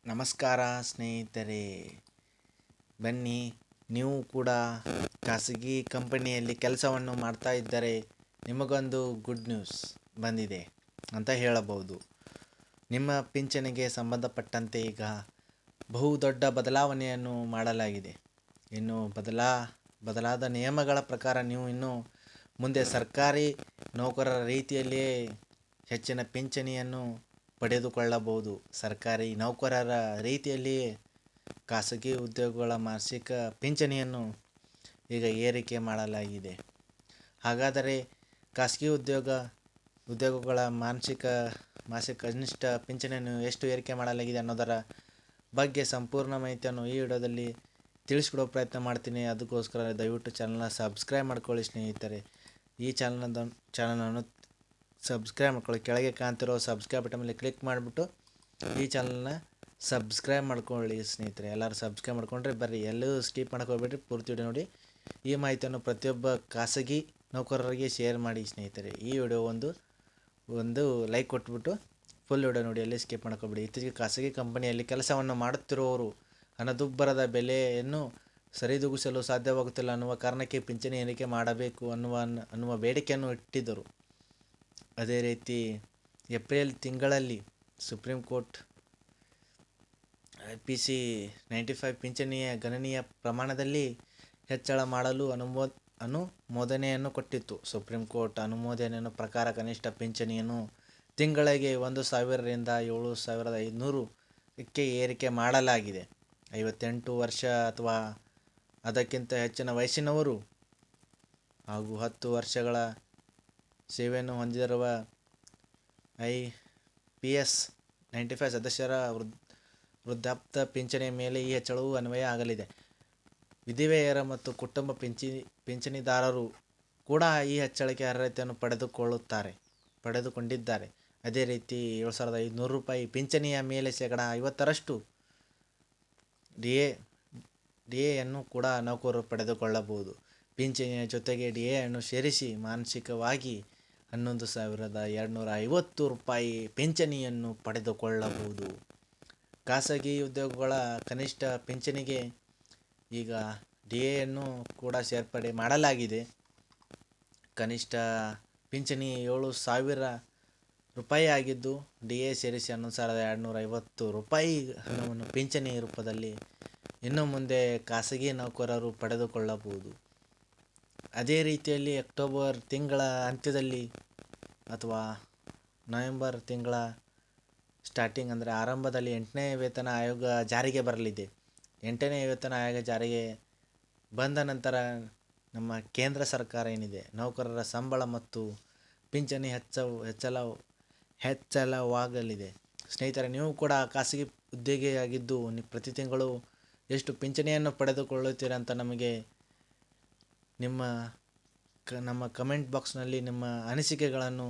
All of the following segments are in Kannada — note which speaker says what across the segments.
Speaker 1: ನಮಸ್ಕಾರ ಸ್ನೇಹಿತರೆ, ಬನ್ನಿ. ನೀವು ಕೂಡ ಖಾಸಗಿ ಕಂಪನಿಯಲ್ಲಿ ಕೆಲಸವನ್ನು ಮಾಡ್ತಾ ಇದ್ದರೆ ನಿಮಗೊಂದು ಗುಡ್ ನ್ಯೂಸ್ ಬಂದಿದೆ ಅಂತ ಹೇಳಬಹುದು. ನಿಮ್ಮ ಪಿಂಚಣಿಗೆ ಸಂಬಂಧಪಟ್ಟಂತೆ ಈಗ ಬಹುದೊಡ್ಡ ಬದಲಾವಣೆಯನ್ನು ಮಾಡಲಾಗಿದೆ. ಇನ್ನು ಬದಲಾದ ನಿಯಮಗಳ ಪ್ರಕಾರ ನೀವು ಇನ್ನು ಮುಂದೆ ಸರ್ಕಾರಿ ನೌಕರರ ರೀತಿಯಲ್ಲಿಯೇ ಹೆಚ್ಚಿನ ಪಿಂಚಣಿಯನ್ನು ಪಡೆದುಕೊಳ್ಳಬಹುದು. ಸರ್ಕಾರಿ ನೌಕರರ ರೀತಿಯಲ್ಲಿಯೇ ಖಾಸಗಿ ಉದ್ಯೋಗಗಳ ಮಾಸಿಕ ಪಿಂಚಣಿಯನ್ನು ಈಗ ಏರಿಕೆ ಮಾಡಲಾಗಿದೆ. ಹಾಗಾದರೆ ಖಾಸಗಿ ಉದ್ಯೋಗಗಳ ಮಾಸಿಕ ಕನಿಷ್ಠ ಪಿಂಚಣಿಯನ್ನು ಎಷ್ಟು ಏರಿಕೆ ಮಾಡಲಾಗಿದೆ ಅನ್ನೋದರ ಬಗ್ಗೆ ಸಂಪೂರ್ಣ ಮಾಹಿತಿಯನ್ನು ಈ ವಿಡಿಯೋದಲ್ಲಿ ತಿಳಿಸ್ಕೊಡೋ ಪ್ರಯತ್ನ ಮಾಡ್ತೀನಿ. ಅದಕ್ಕೋಸ್ಕರ ದಯವಿಟ್ಟು ಚಾನಲ್ನ ಸಬ್ಸ್ಕ್ರೈಬ್ ಮಾಡ್ಕೊಳ್ಳಿ ಸ್ನೇಹಿತರೆ. ಈ ಚಾನಲನ್ನು ಸಬ್ಸ್ಕ್ರೈಬ್ ಮಾಡ್ಕೊಳ್ಳಿ. ಕೆಳಗೆ ಕಾಣ್ತಿರೋ ಸಬ್ಸ್ಕ್ರೈಬ್ ಬಟನ್ ಮೇಲೆ ಕ್ಲಿಕ್ ಮಾಡಿಬಿಟ್ಟು ಈ ಚಾನಲ್ನ ಸಬ್ಸ್ಕ್ರೈಬ್ ಮಾಡ್ಕೊಳ್ಳಿ ಸ್ನೇಹಿತರೆ. ಎಲ್ಲರೂ ಸಬ್ಸ್ಕ್ರೈಬ್ ಮಾಡ್ಕೊಂಡ್ರೆ ಬರ್ರಿ, ಎಲ್ಲೂ ಸ್ಕಿಪ್ ಮಾಡೋಕೆ ಹೋಗ್ಬೇಡ್ರಿ, ಪೂರ್ತಿ ವಿಡಿಯೋ ನೋಡಿ. ಈ ಮಾಹಿತಿಯನ್ನು ಪ್ರತಿಯೊಬ್ಬ ಖಾಸಗಿ ನೌಕರರಿಗೆ ಶೇರ್ ಮಾಡಿ ಸ್ನೇಹಿತರೆ. ಈ ವಿಡಿಯೋ ಒಂದು ಲೈಕ್ ಕೊಟ್ಬಿಟ್ಟು ಫುಲ್ ವಿಡಿಯೋ ನೋಡಿ, ಎಲ್ಲಿ ಸ್ಕಿಪ್ ಮಾಡ್ಕೊಬೇಡಿ. ಇತ್ತೀಚೆಗೆ ಖಾಸಗಿ ಕಂಪನಿಯಲ್ಲಿ ಕೆಲಸವನ್ನು ಮಾಡುತ್ತಿರುವವರು ಹಣದುಬ್ಬರದ ಬೆಲೆಯನ್ನು ಸರಿದೂಗಿಸಲು ಸಾಧ್ಯವಾಗುತ್ತಿಲ್ಲ ಅನ್ನುವ ಕಾರಣಕ್ಕೆ ಪಿಂಚಣಿ ಏರಿಕೆ ಮಾಡಬೇಕು ಅನ್ನುವ ಬೇಡಿಕೆಯನ್ನು ಇಟ್ಟಿದ್ದರು. ಅದೇ ರೀತಿ ಏಪ್ರಿಲ್ ತಿಂಗಳಲ್ಲಿ ಸುಪ್ರೀಂ ಕೋರ್ಟ್ IPC 95 ಪಿಂಚಣಿಯ ಗಣನೀಯ ಪ್ರಮಾಣದಲ್ಲಿ ಹೆಚ್ಚಳ ಮಾಡಲು ಅನುಮೋದನೆಯನ್ನು ಕೊಟ್ಟಿತ್ತು. ಸುಪ್ರೀಂ ಕೋರ್ಟ್ ಅನುಮೋದನೆಯ ಪ್ರಕಾರ ಕನಿಷ್ಠ ಪಿಂಚಣಿಯನ್ನು ತಿಂಗಳಿಗೆ 1,000 ರಿಂದ 7,500ಕ್ಕೆ ಏರಿಕೆ ಮಾಡಲಾಗಿದೆ. 58 ವರ್ಷ ಅಥವಾ ಅದಕ್ಕಿಂತ ಹೆಚ್ಚಿನ ವಯಸ್ಸಿನವರು ಹಾಗೂ 10 ವರ್ಷಗಳ ಸೇವೆಯನ್ನು ಹೊಂದಿರುವ IPS 95 ಸದಸ್ಯರ ವೃದ್ಧಾಪ್ಯ ಪಿಂಚಣಿಯ ಮೇಲೆ ಈ ಹೆಚ್ಚಳವು ಅನ್ವಯ ಆಗಲಿದೆ. ವಿಧವೆಯರ ಮತ್ತು ಕುಟುಂಬ ಪಿಂಚಣಿದಾರರು ಕೂಡ ಈ ಹೆಚ್ಚಳಕ್ಕೆ ಅರ್ಹತೆಯನ್ನು ಪಡೆದುಕೊಂಡಿದ್ದಾರೆ. ಅದೇ ರೀತಿ 7,500 ರೂಪಾಯಿ ಪಿಂಚಣಿಯ ಮೇಲೆ ಶೇಕಡಾ 50ರಷ್ಟು ಡಿಎಯನ್ನು ಕೂಡ ನೌಕರರು ಪಡೆದುಕೊಳ್ಳಬಹುದು. ಪಿಂಚಣಿಯ ಜೊತೆಗೆ ಡಿಎಯನ್ನು ಸೇರಿಸಿ ಮಾಸಿಕವಾಗಿ 11,250 ರೂಪಾಯಿ ಪಿಂಚಣಿಯನ್ನು ಪಡೆದುಕೊಳ್ಳಬಹುದು. ಖಾಸಗಿ ಉದ್ಯೋಗಗಳ ಕನಿಷ್ಠ ಪಿಂಚಣಿಗೆ ಈಗ ಡಿಎಯನ್ನು ಕೂಡ ಸೇರ್ಪಡೆ ಮಾಡಲಾಗಿದೆ. ಕನಿಷ್ಠ ಪಿಂಚಣಿ 7,000 ರೂಪಾಯಿ ಆಗಿದ್ದು, ಡಿಎ ಸೇರಿಸಿ 11,250 ರೂಪಾಯಿ ಹಣವನ್ನು ಪಿಂಚಣಿ ರೂಪದಲ್ಲಿ ಇನ್ನು ಮುಂದೆ ಖಾಸಗಿ ನೌಕರರು ಪಡೆದುಕೊಳ್ಳಬಹುದು. ಅದೇ ರೀತಿಯಲ್ಲಿ ಅಕ್ಟೋಬರ್ ತಿಂಗಳ ಅಂತ್ಯದಲ್ಲಿ ಅಥವಾ ನವೆಂಬರ್ ತಿಂಗಳ ಸ್ಟಾರ್ಟಿಂಗ್ ಅಂದರೆ ಆರಂಭದಲ್ಲಿ 8ನೇ ವೇತನ ಆಯೋಗ ಜಾರಿಗೆ ಬರಲಿದೆ. 8ನೇ ವೇತನ ಆಯೋಗ ಜಾರಿಗೆ ಬಂದ ನಂತರ ನಮ್ಮ ಕೇಂದ್ರ ಸರ್ಕಾರ ಏನಿದೆ, ನೌಕರರ ಸಂಬಳ ಮತ್ತು ಪಿಂಚಣಿ ಹೆಚ್ಚಳವಾಗಲಿದೆ. ಸ್ನೇಹಿತರೆ, ನೀವು ಕೂಡ ಖಾಸಗಿ ಉದ್ಯೋಗಿಯಾಗಿದ್ದು ಪ್ರತಿ ತಿಂಗಳು ಎಷ್ಟು ಪಿಂಚಣಿಯನ್ನು ಪಡೆದುಕೊಳ್ಳುತ್ತೀರ ಅಂತ ನಮಗೆ ನಮ್ಮ ಕಮೆಂಟ್ ಬಾಕ್ಸ್ನಲ್ಲಿ ನಿಮ್ಮ ಅನಿಸಿಕೆಗಳನ್ನು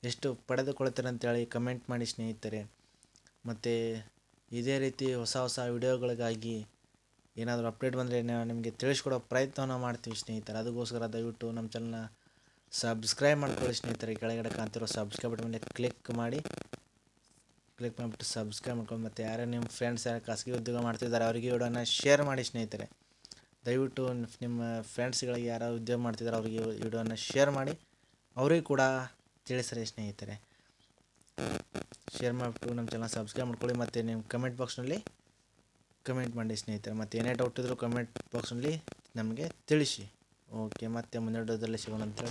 Speaker 1: ಎಷ್ಟು ಪಡೆದುಕೊಳ್ತೀರ ಅಂತೇಳಿ ಕಮೆಂಟ್ ಮಾಡಿ ಸ್ನೇಹಿತರೆ. ಮತ್ತು ಇದೇ ರೀತಿ ಹೊಸ ವಿಡಿಯೋಗಳಿಗಾಗಿ ಏನಾದರೂ ಅಪ್ಡೇಟ್ ಬಂದರೆ ನಿಮಗೆ ತಿಳಿಸ್ಕೊಡೋ ಪ್ರಯತ್ನವನ್ನು ಮಾಡ್ತೀವಿ ಸ್ನೇಹಿತರೆ. ಅದಕ್ಕೋಸ್ಕರ ದಯವಿಟ್ಟು ನಮ್ಮ ಚಾನಲ್ನ ಸಬ್ಸ್ಕ್ರೈಬ್ ಮಾಡ್ಕೊಳ್ಳಿ ಸ್ನೇಹಿತರೆ. ಕೆಳಗಡೆ ಕಾಣ್ತಿರೋ ಸಬ್ಸ್ಕ್ರೈಬ್ ಬಟನ್ ಮೇಲೆ ಕ್ಲಿಕ್ ಮಾಡಿಬಿಟ್ಟು ಸಬ್ಸ್ಕ್ರೈಬ್ ಮಾಡ್ಕೊಂಡು, ಮತ್ತು ಯಾರೇ ನಿಮ್ಮ ಫ್ರೆಂಡ್ಸ್ ಯಾರು ಖಾಸಗಿ ಉದ್ಯೋಗ ಮಾಡ್ತಿದ್ದಾರೆ ಅವರಿಗೆ ವಿಡಿಯೋನ ಶೇರ್ ಮಾಡಿ ಸ್ನೇಹಿತರೆ. ದಯವಿಟ್ಟು ನಿಮ್ಮ ಫ್ರೆಂಡ್ಸ್ಗಳಿಗೆ ಯಾರು ಉದ್ಯೋಗ ಮಾಡ್ತಿದ್ದಾರೆ ಅವರಿಗೆ ವಿಡಿಯೋನ ಶೇರ್ ಮಾಡಿ, ಅವರಿಗೂ ಕೂಡ ತಿಳಿಸ್ರಿ ಸ್ನೇಹಿತರೆ. ಶೇರ್ ಮಾಡಿಬಿಟ್ಟು ನಮ್ಮ ಚಾನಲ್ ಸಬ್ಸ್ಕ್ರೈಬ್ ಮಾಡ್ಕೊಳ್ಳಿ, ಮತ್ತು ನಿಮ್ಮ ಕಮೆಂಟ್ ಬಾಕ್ಸ್ನಲ್ಲಿ ಕಮೆಂಟ್ ಮಾಡಿ ಸ್ನೇಹಿತರೆ. ಮತ್ತು ಏನೇ ಡೌಟ್ ಇದ್ದರೂ ಕಮೆಂಟ್ ಬಾಕ್ಸ್ನಲ್ಲಿ ನಮಗೆ ತಿಳಿಸಿ. ಓಕೆ, ಮತ್ತೆ ಮುಂದಿನ ವಿಡಿಯೋದಲ್ಲಿ ಸಿಗೋಣ ಅಂತೇಳಿ